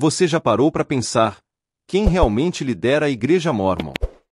Você já parou para pensar quem realmente lidera a Igreja Mórmon?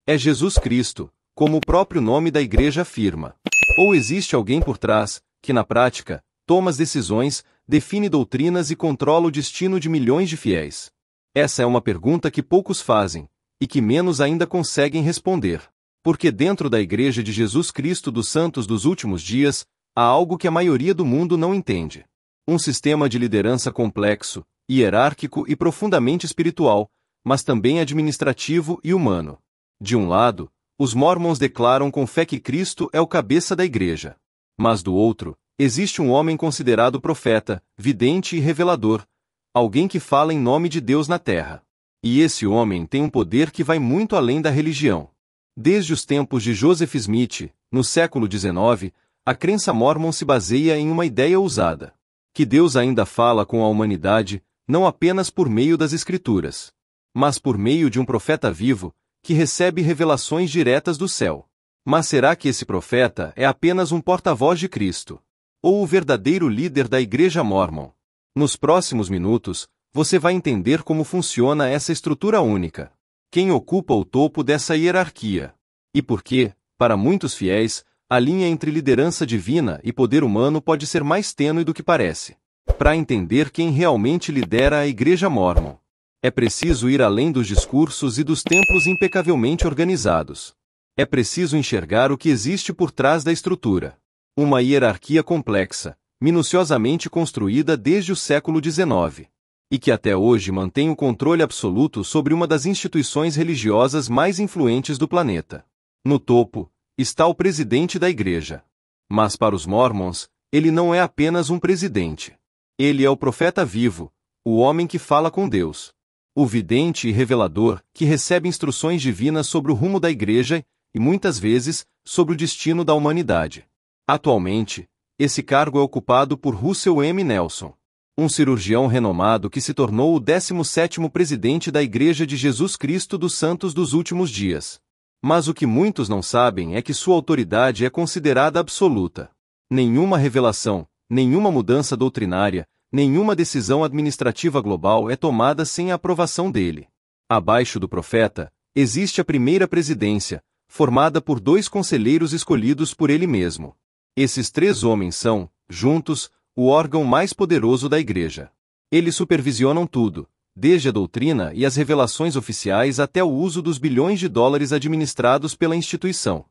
É Jesus Cristo, como o próprio nome da igreja afirma. Ou existe alguém por trás, que na prática, toma as decisões, define doutrinas e controla o destino de milhões de fiéis? Essa é uma pergunta que poucos fazem, e que menos ainda conseguem responder. Porque dentro da Igreja de Jesus Cristo dos Santos dos Últimos Dias, há algo que a maioria do mundo não entende. Um sistema de liderança complexo, hierárquico e profundamente espiritual, mas também administrativo e humano. De um lado, os Mórmons declaram com fé que Cristo é o cabeça da Igreja. Mas do outro, existe um homem considerado profeta, vidente e revelador, alguém que fala em nome de Deus na Terra. E esse homem tem um poder que vai muito além da religião. Desde os tempos de Joseph Smith, no século XIX, a crença mórmon se baseia em uma ideia ousada: que Deus ainda fala com a humanidade, não apenas por meio das Escrituras, mas por meio de um profeta vivo, que recebe revelações diretas do céu. Mas será que esse profeta é apenas um porta-voz de Cristo? Ou o verdadeiro líder da Igreja Mórmon? Nos próximos minutos, você vai entender como funciona essa estrutura única. Quem ocupa o topo dessa hierarquia? E por que, para muitos fiéis, a linha entre liderança divina e poder humano pode ser mais tênue do que parece? Para entender quem realmente lidera a Igreja Mórmon, é preciso ir além dos discursos e dos templos impecavelmente organizados. É preciso enxergar o que existe por trás da estrutura. Uma hierarquia complexa, minuciosamente construída desde o século XIX. E que até hoje mantém o controle absoluto sobre uma das instituições religiosas mais influentes do planeta. No topo, está o presidente da Igreja. Mas para os Mormons, ele não é apenas um presidente. Ele é o profeta vivo, o homem que fala com Deus. O vidente e revelador, que recebe instruções divinas sobre o rumo da Igreja e, muitas vezes, sobre o destino da humanidade. Atualmente, esse cargo é ocupado por Russell M. Nelson, um cirurgião renomado que se tornou o 17º presidente da Igreja de Jesus Cristo dos Santos dos Últimos Dias. Mas o que muitos não sabem é que sua autoridade é considerada absoluta. Nenhuma revelação, nenhuma mudança doutrinária, nenhuma decisão administrativa global é tomada sem a aprovação dele. Abaixo do profeta, existe a primeira presidência, formada por 2 conselheiros escolhidos por ele mesmo. Esses 3 homens são, juntos, o órgão mais poderoso da Igreja. Eles supervisionam tudo, desde a doutrina e as revelações oficiais até o uso dos bilhões de dólares administrados pela instituição.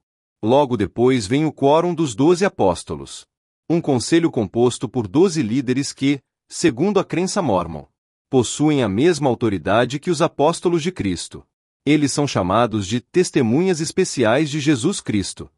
Logo depois vem o quórum dos 12 apóstolos. Um conselho composto por 12 líderes que, segundo a crença mórmon, possuem a mesma autoridade que os apóstolos de Cristo. Eles são chamados de testemunhas especiais de Jesus Cristo.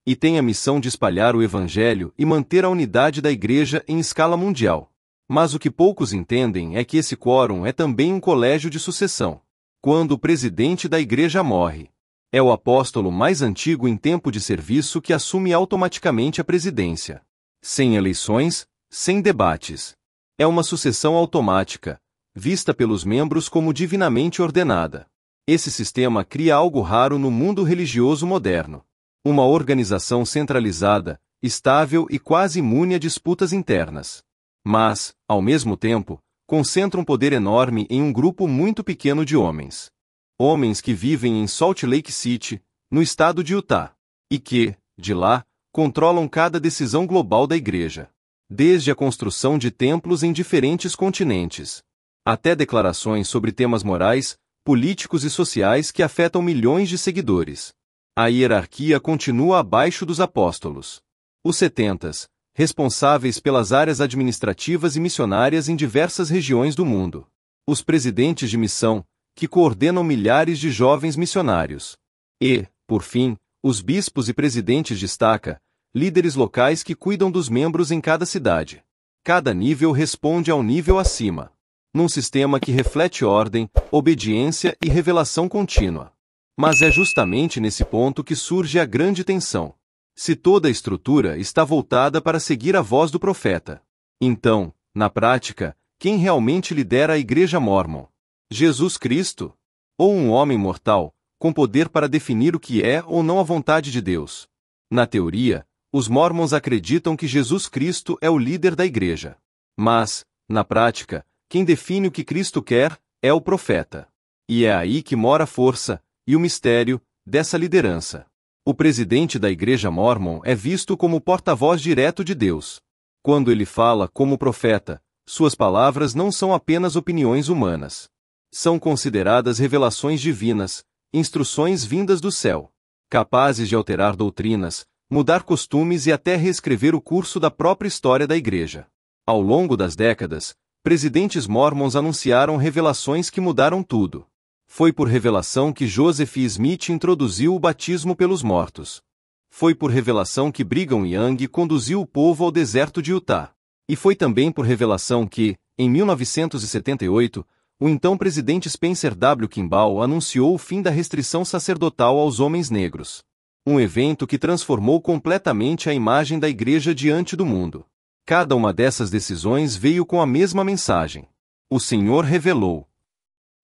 E têm a missão de espalhar o Evangelho e manter a unidade da Igreja em escala mundial. Mas o que poucos entendem é que esse quórum é também um colégio de sucessão. Quando o presidente da Igreja morre, é o apóstolo mais antigo em tempo de serviço que assume automaticamente a presidência. Sem eleições, sem debates. É uma sucessão automática, vista pelos membros como divinamente ordenada. Esse sistema cria algo raro no mundo religioso moderno. Uma organização centralizada, estável e quase imune a disputas internas. Mas, ao mesmo tempo, concentra um poder enorme em um grupo muito pequeno de homens. Homens que vivem em Salt Lake City, no estado de Utah. E que, de lá, controlam cada decisão global da Igreja. Desde a construção de templos em diferentes continentes, até declarações sobre temas morais, políticos e sociais que afetam milhões de seguidores. A hierarquia continua abaixo dos apóstolos. Os setentas, responsáveis pelas áreas administrativas e missionárias em diversas regiões do mundo. Os presidentes de missão, que coordenam milhares de jovens missionários. E, por fim, os bispos e presidentes de estaca, líderes locais que cuidam dos membros em cada cidade. Cada nível responde ao nível acima. Num sistema que reflete ordem, obediência e revelação contínua. Mas é justamente nesse ponto que surge a grande tensão. Se toda a estrutura está voltada para seguir a voz do profeta, então, na prática, quem realmente lidera a Igreja Mórmon? Jesus Cristo? Ou um homem mortal, com poder para definir o que é ou não a vontade de Deus? Na teoria, os Mormons acreditam que Jesus Cristo é o líder da Igreja. Mas, na prática, quem define o que Cristo quer é o profeta. E é aí que mora a força e o mistério dessa liderança. O presidente da Igreja Mórmon é visto como o porta-voz direto de Deus. Quando ele fala como profeta, suas palavras não são apenas opiniões humanas. São consideradas revelações divinas, instruções vindas do céu, capazes de alterar doutrinas, mudar costumes e até reescrever o curso da própria história da Igreja. Ao longo das décadas, presidentes mórmons anunciaram revelações que mudaram tudo. Foi por revelação que Joseph Smith introduziu o batismo pelos mortos. Foi por revelação que Brigham Young conduziu o povo ao deserto de Utah. E foi também por revelação que, em 1978, o então presidente Spencer W. Kimball anunciou o fim da restrição sacerdotal aos homens negros. Um evento que transformou completamente a imagem da Igreja diante do mundo. Cada uma dessas decisões veio com a mesma mensagem. O Senhor revelou.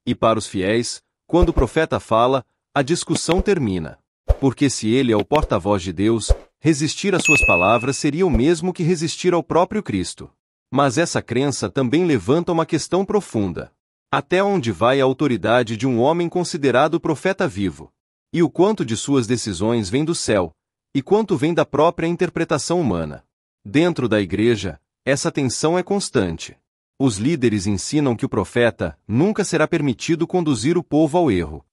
E para os fiéis, quando o profeta fala, a discussão termina. Porque se ele é o porta-voz de Deus, resistir às suas palavras seria o mesmo que resistir ao próprio Cristo. Mas essa crença também levanta uma questão profunda. Até onde vai a autoridade de um homem considerado profeta vivo? E o quanto de suas decisões vem do céu, e quanto vem da própria interpretação humana? Dentro da Igreja, essa tensão é constante. Os líderes ensinam que o profeta nunca será permitido conduzir o povo ao erro,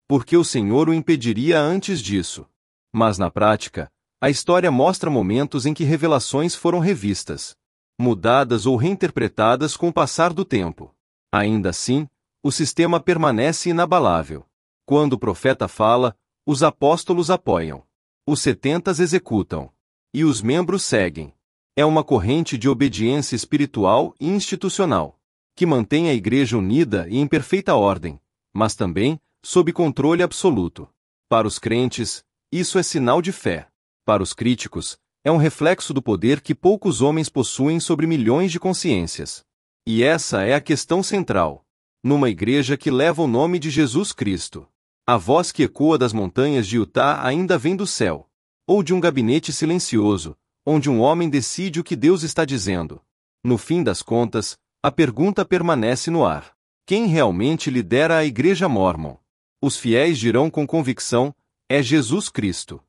porque o Senhor o impediria antes disso. Mas na prática, a história mostra momentos em que revelações foram revistas, mudadas ou reinterpretadas com o passar do tempo. Ainda assim, o sistema permanece inabalável. Quando o profeta fala, os apóstolos apoiam, os 70 executam, e os membros seguem. É uma corrente de obediência espiritual e institucional, que mantém a Igreja unida e em perfeita ordem, mas também sob controle absoluto. Para os crentes, isso é sinal de fé. Para os críticos, é um reflexo do poder que poucos homens possuem sobre milhões de consciências. E essa é a questão central. Numa igreja que leva o nome de Jesus Cristo, a voz que ecoa das montanhas de Utah ainda vem do céu, ou de um gabinete silencioso, onde um homem decide o que Deus está dizendo. No fim das contas, a pergunta permanece no ar. Quem realmente lidera a Igreja Mórmon? Os fiéis dirão com convicção, é Jesus Cristo.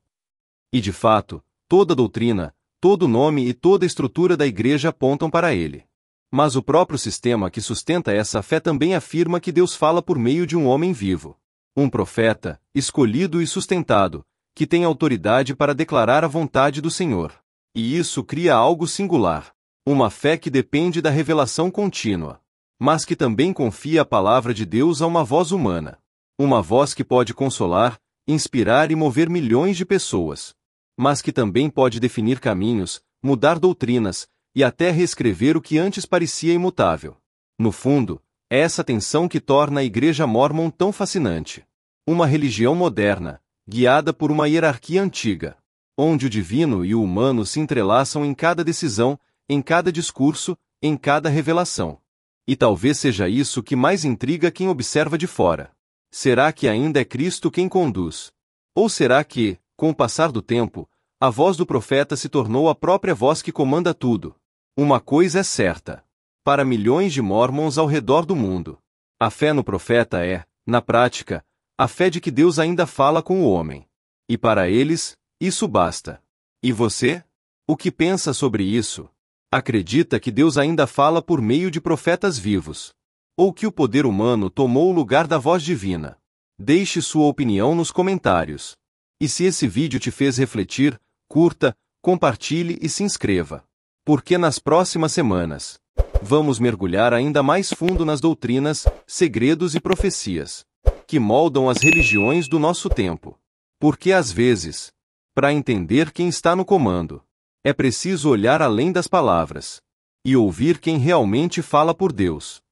E de fato, toda doutrina, todo nome e toda estrutura da Igreja apontam para ele. Mas o próprio sistema que sustenta essa fé também afirma que Deus fala por meio de um homem vivo. Um profeta, escolhido e sustentado, que tem autoridade para declarar a vontade do Senhor. E isso cria algo singular. Uma fé que depende da revelação contínua, mas que também confia a palavra de Deus a uma voz humana. Uma voz que pode consolar, inspirar e mover milhões de pessoas, mas que também pode definir caminhos, mudar doutrinas, e até reescrever o que antes parecia imutável. No fundo, é essa tensão que torna a Igreja Mórmon tão fascinante. Uma religião moderna, guiada por uma hierarquia antiga, onde o divino e o humano se entrelaçam em cada decisão, em cada discurso, em cada revelação. E talvez seja isso que mais intriga quem observa de fora. Será que ainda é Cristo quem conduz? Ou será que, com o passar do tempo, a voz do profeta se tornou a própria voz que comanda tudo? Uma coisa é certa. Para milhões de mórmons ao redor do mundo, a fé no profeta é, na prática, a fé de que Deus ainda fala com o homem. E para eles, isso basta. E você? O que pensa sobre isso? Acredita que Deus ainda fala por meio de profetas vivos? Ou que o poder humano tomou o lugar da voz divina? Deixe sua opinião nos comentários. E se esse vídeo te fez refletir, curta, compartilhe e se inscreva. Porque nas próximas semanas, vamos mergulhar ainda mais fundo nas doutrinas, segredos e profecias que moldam as religiões do nosso tempo. Porque às vezes, para entender quem está no comando, é preciso olhar além das palavras e ouvir quem realmente fala por Deus.